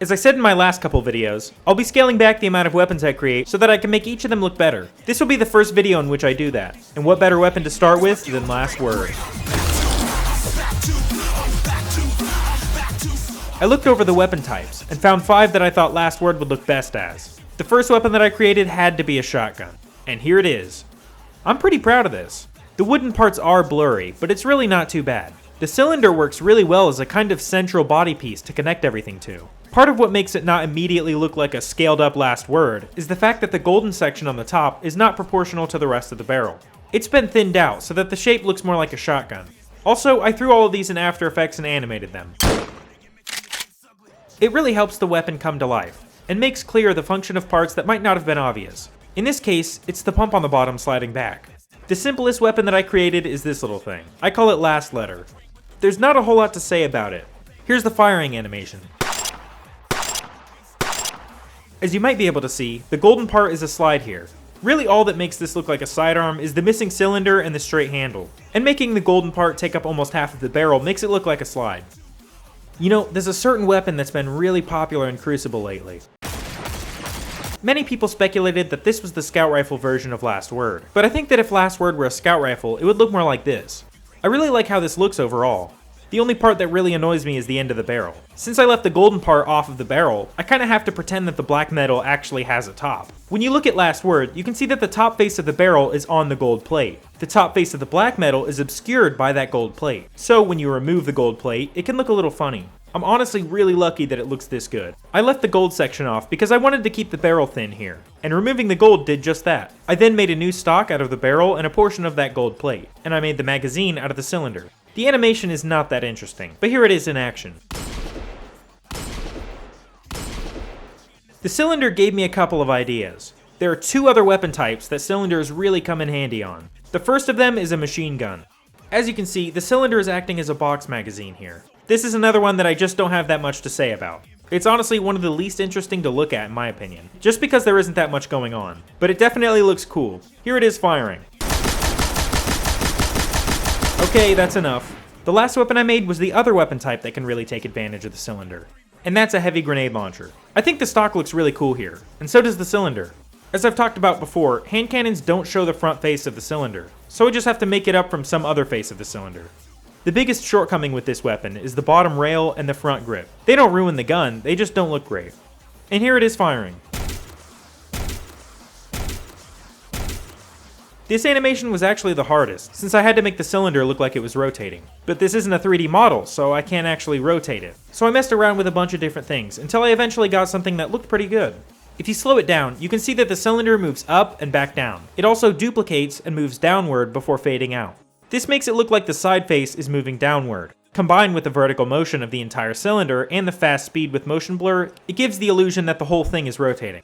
As I said in my last couple videos, I'll be scaling back the amount of weapons I create so that I can make each of them look better. This will be the first video in which I do that, and what better weapon to start with than Last Word. I looked over the weapon types, and found 5 that I thought Last Word would look best as. The first weapon that I created had to be a shotgun, and here it is. I'm pretty proud of this. The wooden parts are blurry, but it's really not too bad. The cylinder works really well as a kind of central body piece to connect everything to. Part of what makes it not immediately look like a scaled up Last Word is the fact that the golden section on the top is not proportional to the rest of the barrel. It's been thinned out so that the shape looks more like a shotgun. Also, I threw all of these in After Effects and animated them. It really helps the weapon come to life, and makes clear the function of parts that might not have been obvious. In this case, it's the pump on the bottom sliding back. The simplest weapon that I created is this little thing. I call it Last Letter. There's not a whole lot to say about it. Here's the firing animation. As you might be able to see, the golden part is a slide here. Really all that makes this look like a sidearm is the missing cylinder and the straight handle. And making the golden part take up almost half of the barrel makes it look like a slide. You know, there's a certain weapon that's been really popular in Crucible lately. Many people speculated that this was the scout rifle version of Last Word, but I think that if Last Word were a scout rifle, it would look more like this. I really like how this looks overall. The only part that really annoys me is the end of the barrel. Since I left the golden part off of the barrel, I kinda have to pretend that the black metal actually has a top. When you look at Last Word, you can see that the top face of the barrel is on the gold plate. The top face of the black metal is obscured by that gold plate. So when you remove the gold plate, it can look a little funny. I'm honestly really lucky that it looks this good. I left the gold section off because I wanted to keep the barrel thin here, and removing the gold did just that. I then made a new stock out of the barrel and a portion of that gold plate, and I made the magazine out of the cylinder. The animation is not that interesting, but here it is in action. The cylinder gave me a couple of ideas. There are 2 other weapon types that cylinders really come in handy on. The first of them is a machine gun. As you can see, the cylinder is acting as a box magazine here. This is another one that I just don't have that much to say about. It's honestly one of the least interesting to look at in my opinion, just because there isn't that much going on. But it definitely looks cool. Here it is firing. Okay, that's enough. The last weapon I made was the other weapon type that can really take advantage of the cylinder. And that's a heavy grenade launcher. I think the stock looks really cool here, and so does the cylinder. As I've talked about before, hand cannons don't show the front face of the cylinder, so I just have to make it up from some other face of the cylinder. The biggest shortcoming with this weapon is the bottom rail and the front grip. They don't ruin the gun, they just don't look great. And here it is firing. This animation was actually the hardest, since I had to make the cylinder look like it was rotating. But this isn't a 3D model, so I can't actually rotate it. So I messed around with a bunch of different things, until I eventually got something that looked pretty good. If you slow it down, you can see that the cylinder moves up and back down. It also duplicates and moves downward before fading out. This makes it look like the side face is moving downward. Combined with the vertical motion of the entire cylinder and the fast speed with motion blur, it gives the illusion that the whole thing is rotating.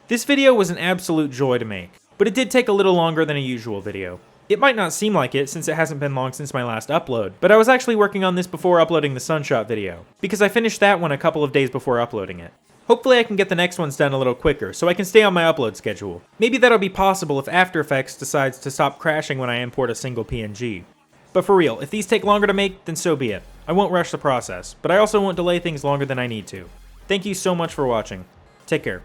This video was an absolute joy to make, but it did take a little longer than a usual video. It might not seem like it since it hasn't been long since my last upload, but I was actually working on this before uploading the Sunshot video, because I finished that one a couple of days before uploading it. Hopefully I can get the next ones done a little quicker, so I can stay on my upload schedule. Maybe that'll be possible if After Effects decides to stop crashing when I import a single PNG. But for real, if these take longer to make, then so be it. I won't rush the process, but I also won't delay things longer than I need to. Thank you so much for watching. Take care.